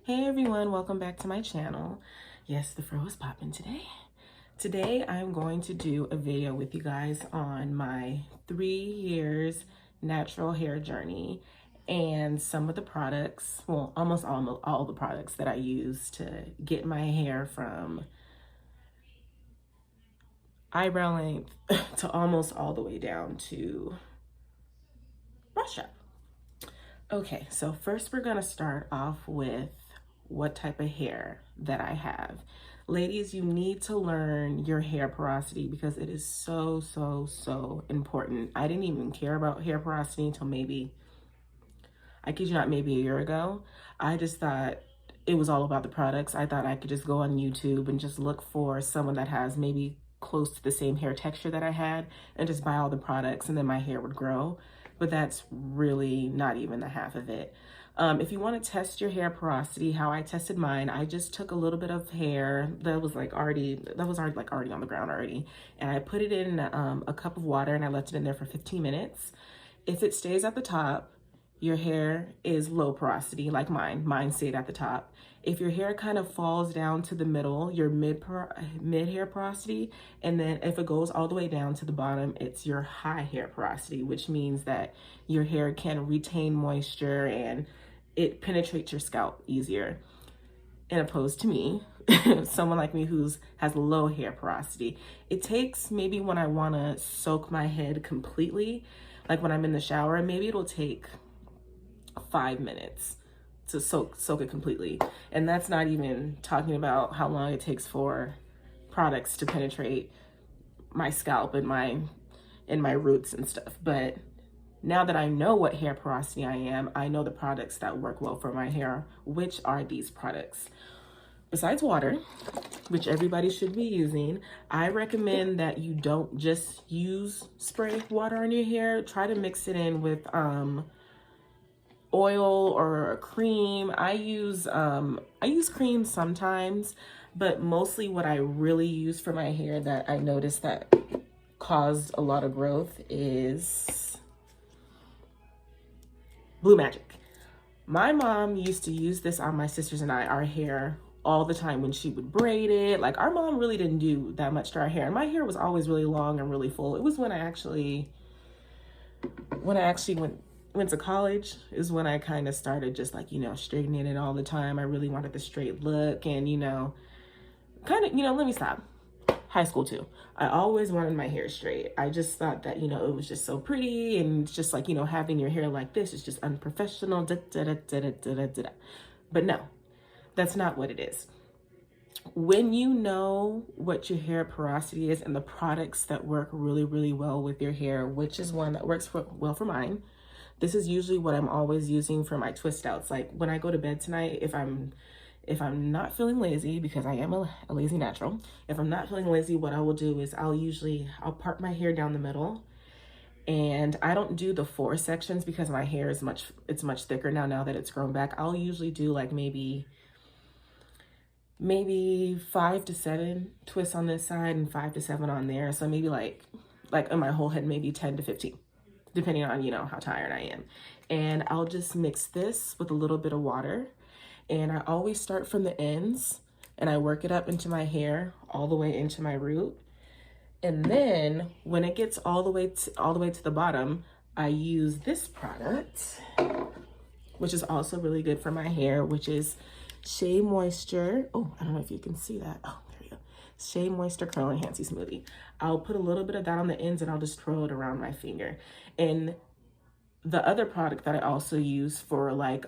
Hey everyone, welcome back to my channel. Yes, the fro is popping today. Today I'm going to do a video with you guys on my 3 years natural hair journey and some of the products, well, almost all the products that I use to get my hair from eyebrow length to almost all the way down to brush strap. Okay, so first we're gonna start off with what type of hair that I have. Ladies, you need to learn your hair porosity because it is so important. I didn't even care about hair porosity until maybe, I kid you not, maybe a year ago. I just thought it was all about the products. I thought I could just go on YouTube and just look for someone that has maybe close to the same hair texture that I had and just buy all the products and then my hair would grow. But that's really not even the half of it. If you want to test your hair porosity, how I tested mine, I just took a little bit of hair that was already on the ground already, and I put it in a cup of water and I left it in there for 15 minutes. If it stays at the top, your hair is low porosity, like mine. Mine stayed at the top. If your hair kind of falls down to the middle, your mid hair porosity, and then if it goes all the way down to the bottom, it's your high hair porosity, which means that your hair can retain moisture and it penetrates your scalp easier. And opposed to me, someone like me has low hair porosity. It takes maybe when I want to soak my head completely, like when I'm in the shower, maybe it'll take 5 minutes to soak it completely. And that's not even talking about how long it takes for products to penetrate my scalp and my roots and stuff. But now that I know what hair porosity I am, I know the products that work well for my hair, which are these products. Besides water, which everybody should be using, I recommend that you don't just use spray water on your hair. Try to mix it in with oil or cream. I use cream sometimes, but mostly what I really use for my hair that I noticed that caused a lot of growth is Blue Magic. My mom used to use this on my sisters and our hair all the time when she would braid it. Like, our mom really didn't do that much to our hair, and my hair was always really long and really full. It was when I actually went to college is when I kind of started just like, straightening it all the time. I really wanted the straight look and, let me stop. High school too. I always wanted my hair straight. I just thought that, it was just so pretty and it's just like, having your hair like this is just unprofessional. But no, that's not what it is. When you know what your hair porosity is and the products that work really well with your hair, which is one that works well for mine, this is usually what I'm always using for my twist outs. Like when I go to bed tonight, if I'm not feeling lazy, because I am a lazy natural, if I'm not feeling lazy, what I will do is I'll part my hair down the middle, and I don't do the 4 sections because my hair is much thicker now that it's grown back. I'll usually do like maybe 5 to 7 twists on this side and 5 to 7 on there. So maybe like in my whole head, maybe 10 to 15. Depending on, how tired I am. And I'll just mix this with a little bit of water. And I always start from the ends and I work it up into my hair, all the way into my root. And then when it gets all the way to the bottom, I use this product, which is also really good for my hair, which is Shea Moisture. Oh, I don't know if you can see that. Oh, there you go. Shea Moisture Curl Enhancing Smoothie. I'll put a little bit of that on the ends and I'll just twirl it around my finger. And the other product that I also use for like,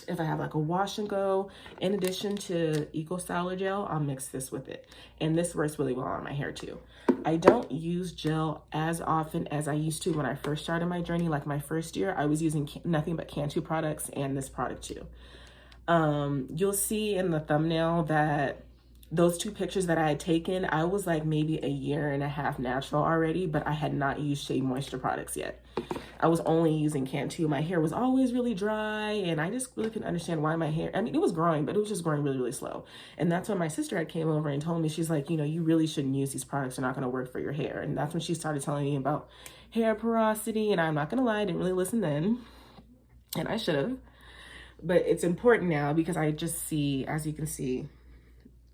if I have like a wash and go, in addition to Eco Styler gel, I'll mix this with it. And this works really well on my hair too. I don't use gel as often as I used to when I first started my journey. Like my first year, I was using nothing but Cantu products and this product too. You'll see in the thumbnail that those 2 pictures that I had taken, I was like maybe a year and a half natural already, but I had not used Shea Moisture products yet. I was only using Cantu. My hair was always really dry and I just really couldn't understand why my hair, it was growing, but it was just growing really slow. And that's when my sister had came over and told me, she's like, you really shouldn't use these products. They're not going to work for your hair. And that's when she started telling me about hair porosity. And I'm not going to lie, I didn't really listen then. And I should have. but it's important now because I just see, as you can see,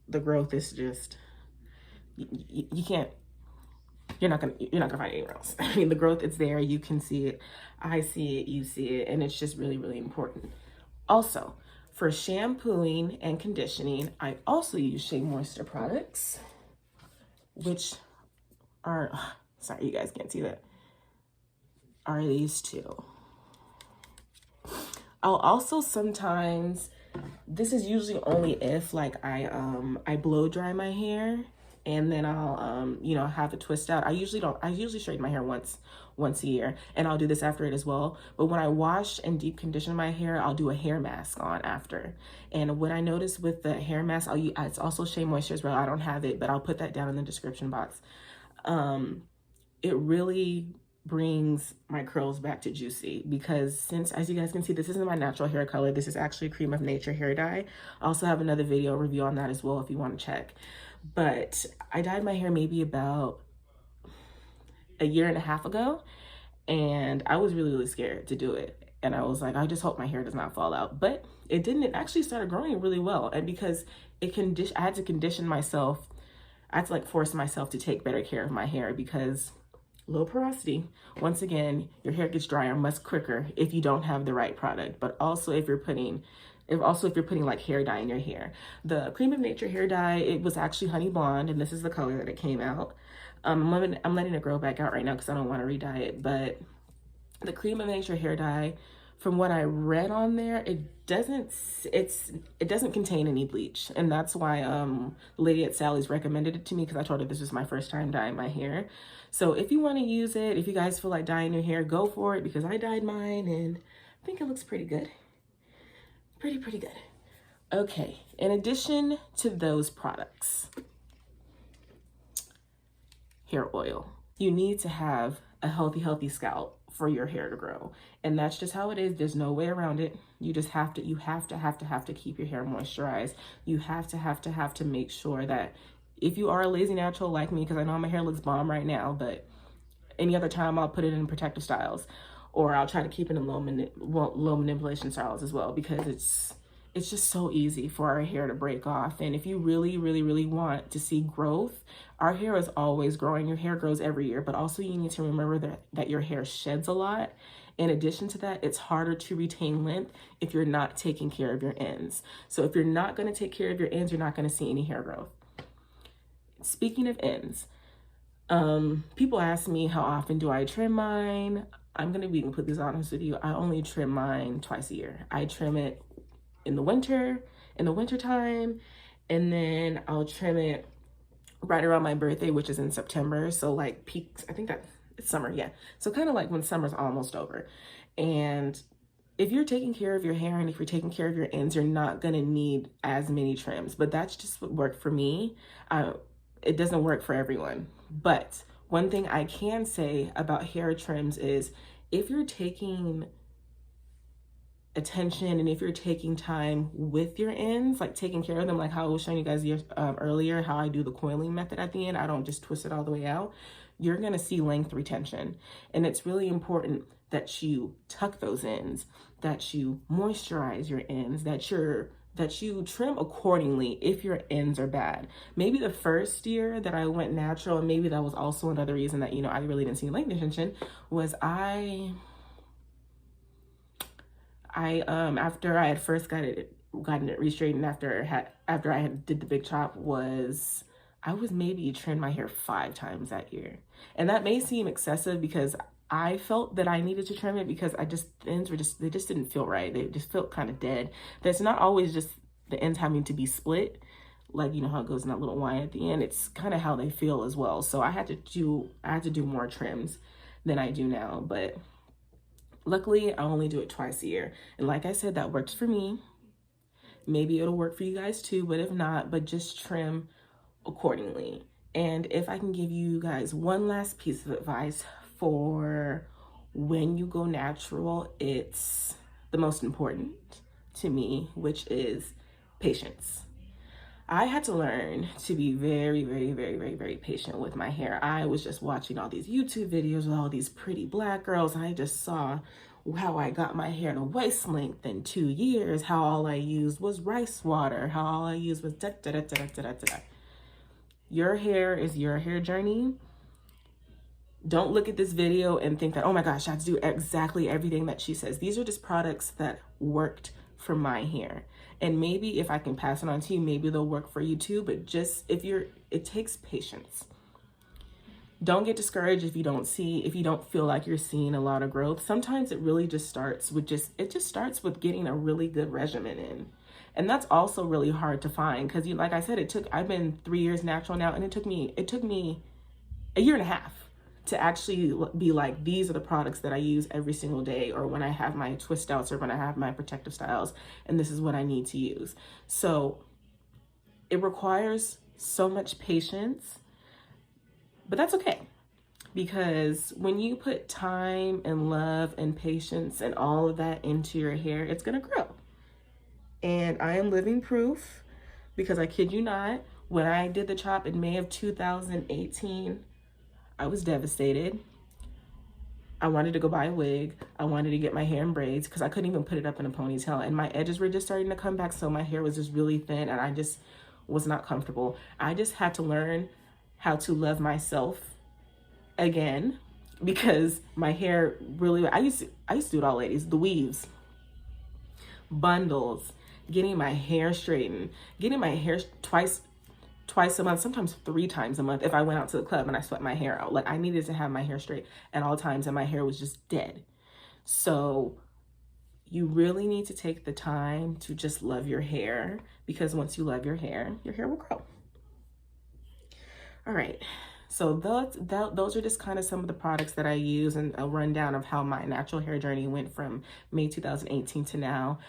the growth is just, you can't, you're not gonna find it anywhere else. I mean, the growth, it's there, you can see it, I see it, you see it, and it's just really, really important. Also, for shampooing and conditioning, I also use Shea Moisture products, which are, sorry, you guys can't see that, are these two. I'll also sometimes, this is usually only if like I blow dry my hair and then I'll you know, have it twist out. I usually straighten my hair once a year, and I'll do this after it as well. But when I wash and deep condition my hair, I'll do a hair mask on after. And what I noticed with the hair mask, it's also Shea Moisture as well. I don't have it, but I'll put that down in the description box. It really brings my curls back to juicy, because since, as you guys can see, this isn't my natural hair color. This is actually Cream of Nature hair dye. I also have another video review on that as well if you want to check. But I dyed my hair maybe about a year and a half ago, and I was really, really scared to do it. And I was like, I just hope my hair does not fall out. But it didn't. It actually started growing really well. And because I had to condition myself, I had to like force myself to take better care of my hair, because low porosity, once again, your hair gets drier much quicker if you don't have the right product. But also if you're putting like hair dye in your hair. The Cream of Nature hair dye, it was actually honey blonde, and this is the color that it came out. I'm letting it grow back out right now because I don't want to re-dye it. But the Cream of Nature hair dye, from what I read on there, it doesn't contain any bleach, and that's why the lady at Sally's recommended it to me, because I told her this was my first time dyeing my hair. So if you want to use it, if you guys feel like dyeing your hair, go for it, because I dyed mine and I think it looks pretty good. Pretty good. Okay, in addition to those products, hair oil. You need to have a healthy scalp for your hair to grow. And that's just how it is. There's no way around it. You just have to, you have to keep your hair moisturized. You have to make sure that if you are a lazy natural like me, because I know my hair looks bomb right now, but any other time I'll put it in protective styles, or I'll try to keep it in low manipulation styles as well, because it's just so easy for our hair to break off. And if you really want to see growth, our hair is always growing. Your hair grows every year, but also you need to remember that your hair sheds a lot. In addition to that, it's harder to retain length if you're not taking care of your ends. So if you're not going to take care of your ends, you're not going to see any hair growth. Speaking of ends, people ask me how often do I trim mine. I'm going to be completely honest with you. I only trim mine twice a year. I trim it in the winter time, and then I'll trim it right around my birthday, which is in September. So like peaks, I think that it's summer, yeah. So kind of like when summer's almost over. And if you're taking care of your hair and if you're taking care of your ends, you're not gonna need as many trims. But that's just what worked for me. It doesn't work for everyone. But one thing I can say about hair trims is, if you're taking attention and if you're taking time with your ends, like taking care of them, like how I was showing you guys earlier, how I do the coiling method at the end, I don't just twist it all the way out, you're gonna see length retention. And it's really important that you tuck those ends, that you moisturize your ends, that you trim accordingly if your ends are bad. Maybe the first year that I went natural, and maybe that was also another reason that, you know, I really didn't see length retention, was after I had first gotten it re-straightened, after I had did the big chop, I was maybe trimmed my hair 5 times that year. And that may seem excessive, because I felt that I needed to trim it, because the ends they just didn't feel right. They just felt kind of dead. That's not always just the ends having to be split, like, you know how it goes in that little line at the end. It's kind of how they feel as well. So I had to do more trims than I do now, but luckily I only do it twice a year. And like I said, that works for me. Maybe it'll work for you guys too, but if not, but just trim accordingly. And if I can give you guys one last piece of advice for when you go natural, it's the most important to me, which is patience. I had to learn to be very patient with my hair. I was just watching all these YouTube videos with all these pretty black girls, and I just saw how I got my hair to waist length in 2 years, how all I used was rice water, how all I used was da da da da da da da. Your hair is your hair journey. Don't look at this video and think that, oh my gosh, I have to do exactly everything that she says. These are just products that worked for my hair. And maybe if I can pass it on to you, maybe they'll work for you too. But just it takes patience. Don't get discouraged if you don't feel like you're seeing a lot of growth. Sometimes it really just starts with getting a really good regimen in. And that's also really hard to find because like I said, I've been 3 years natural now, and it took me a year and a half to actually be like, these are the products that I use every single day, or when I have my twist outs, or when I have my protective styles, and this is what I need to use. So it requires so much patience. But that's okay, because when you put time and love and patience and all of that into your hair, it's gonna grow. And I am living proof, because I kid you not, when I did the chop in May of 2018, I was devastated. I wanted to go buy a wig. I wanted to get my hair in braids because I couldn't even put it up in a ponytail, and my edges were just starting to come back, so my hair was just really thin and I just was not comfortable. I just had to learn how to love myself again, because my hair really, I used to do it all, ladies. The weaves, bundles, getting my hair straightened, getting my hair twice a month, sometimes 3 times a month if I went out to the club and I sweat my hair out. Like, I needed to have my hair straight at all times, and my hair was just dead. So you really need to take the time to just love your hair, because once you love your hair will grow. All right, so those are just kind of some of the products that I use, and a rundown of how my natural hair journey went from May 2018 to now.